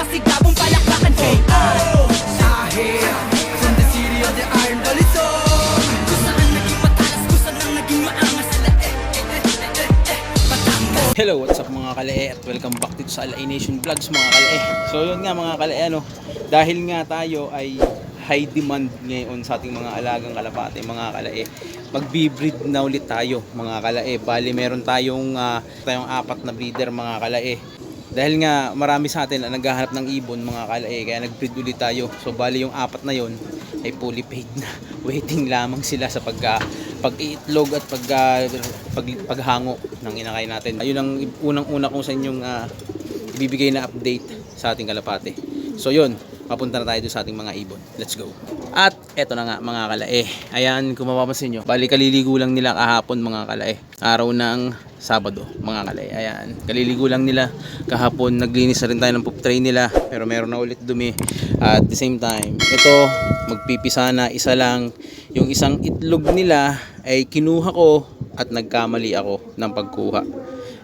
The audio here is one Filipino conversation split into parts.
masigabong palakpakan KR Dahil from the city of the iron balisong kung saan naging matalas, kung saan ang naging maangas Batangas. Hello, what's up mga kalae at welcome back dito sa Alay Nation Vlogs mga kalae. So yun nga mga kalae, dahil nga tayo ay high demand ngayon sa ating mga alagang kalapate mga kalae, magbi-breed na ulit tayo mga kalae. Bali meron tayong apat na breeder mga kalae. Dahil nga marami sa atin ang naghahanap ng ibon mga kalae, kaya nag-breed ulit tayo. So bali yung apat na yon ay fully paid na. Waiting lamang sila sa pag-iitlog at paghango ng inakay natin. Ayun ang unang-una kong sa inyong ibibigay na update sa ating kalapate. So yun, papunta na tayo doon sa ating mga ibon. Let's go. At eto na nga mga kalae. Ayan, kung mapapansin nyo, bali kaliligo lang nila kahapon mga kalae. Araw ng Sabado mga kalae. Ayan, kaliligo lang nila kahapon. Naglinis na rin tayo ng poop tray nila, pero meron na ulit dumi. At the same time, ito magpipisa na isa lang. Yung isang itlog nila ay kinuha ko at nagkamali ako ng pagkuha.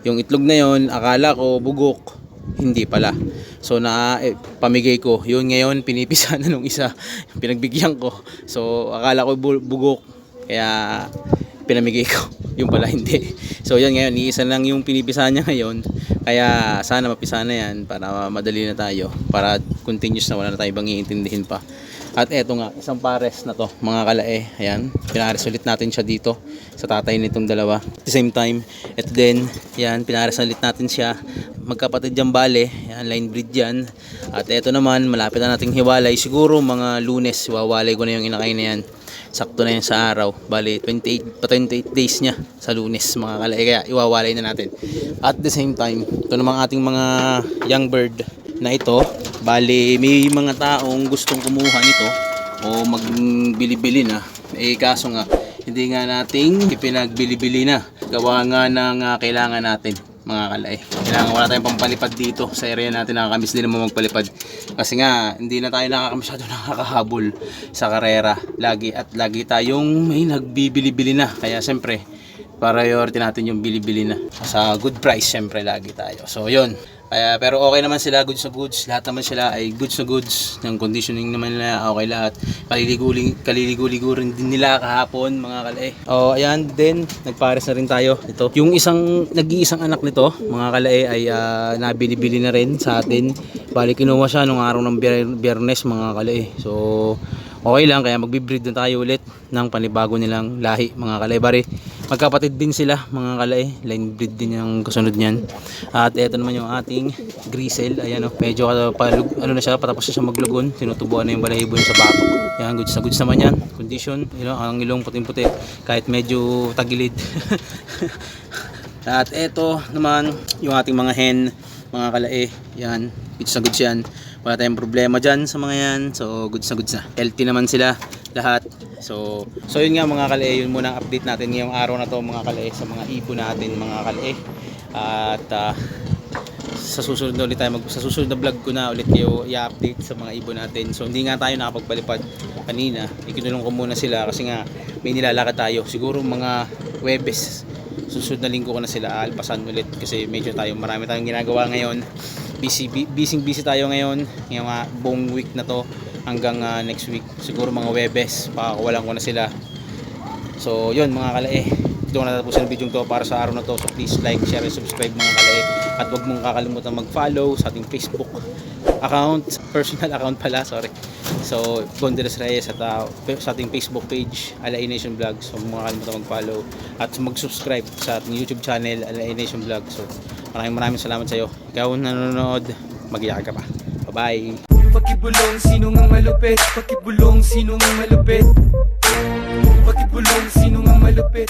Yung itlog na yon, akala ko bugok, hindi pala. So pamigay ko. Yun ngayon pinipisa na nung isa. Pinagbigyan ko. So akala ko bugok, kaya pinamigay ko. Yung pala hindi. So yan ngayon, iisa lang yung pinipisa niya ngayon. Kaya sana mapisa na yan para madali na tayo. Para continuous na, wala na tayo bang iintindihin pa. At eto nga, isang pares na to mga kalae. Ayan, pinares ulit natin siya dito sa tatay nitong dalawa. At the same time, at then yan, pinares ulit natin siya. Magkapatid yan bale. Yan, line breed yan. At eto naman, malapit na nating hiwalay. Siguro mga Lunes, wawalay ko na yung inakay na yan. Sakto na yan sa araw. Bali, 28 days niya sa Lunes mga kalae. Kaya iwawalay na natin. At the same time, ito namang ating mga young bird na ito. Bali, may mga taong gustong kumuha nito o magbili-bili na. Kaso nga, hindi nga nating ipinagbili-bili na. Gawa nga ng kailangan natin mga kalae. Kailangan wala tayong pampalipad dito sa area natin. Nakakamiss din naman magpalipad. Kasi nga, hindi na tayo nakakamasyado nakakahabol sa karera. Lagi tayong may nagbibili-bili na. Kaya siyempre, priority natin yung bili-bili na. Sa good price, siyempre lagi tayo. So, yun. Pero okay naman sila, goods na goods. Lahat naman sila ay goods na goods. Yung conditioning naman nila, okay lahat. Kaliligo-ligo rin din nila kahapon mga kalae. Ayan din, nagpares na rin tayo. Ito, yung nag-iisang anak nito mga kalae ay nabili-bili na rin sa atin. Bali kinuha siya nung araw ng Biyernes mga kalae. So okay lang, kaya magbi-breed na tayo ulit ng panibago nilang lahi mga kalae. Bari magkapatid din sila mga kalae, line breed din yung kasunod niyan. At eto naman yung ating Grisel. Ayan medyo na siya, patapos na siya maglugon. Tinutubuan na yung balahibo niya sa batok. Yan, goods na goods naman yan. Condition, ang ilong puting-puti kahit medyo tagilid. At eto naman yung ating mga hen mga kalae. Yan, goods na goods yan. Wala tayong problema dyan sa mga yan. So goods na goods na. Healthy naman sila lahat. So yun nga mga kalae, yun muna ang update natin ngayong araw na to mga kalae sa mga ibon natin mga kalae. At sa susunod na ulit tayo sa susunod na vlog ko na ulit kayo i-update sa mga ibon natin. So hindi nga tayo nakapagpalipad kanina. Ikinulong ko muna sila kasi nga may nilalakad tayo. Siguro mga Webes, susunod na linggo ko na sila alpasan ulit kasi medyo marami tayong ginagawa ngayon. Busy tayo ngayon ngayong buong week na to hanggang next week. Siguro mga Webes pakakawalan ko na sila. So yun mga kalae, ito na natapusin ang video to para sa araw na to. So please like, share, and subscribe mga kalae. At huwag mong kakalimutan mag-follow sa ating Facebook account, personal account pala, sorry. So Bonderes Reyes at sa ating Facebook page Alay Nation Vlogs. So huwag mong kakalimutan mag-follow at mag-subscribe sa ating YouTube channel Alay Nation Vlogs. So maraming salamat sa iyo. Ikaw nanonood, mag-iyak ka pa. Bye-bye. Pakibulong sino nga malupit, pakibulong sino nga malupit, pakibulong sino nga malupit.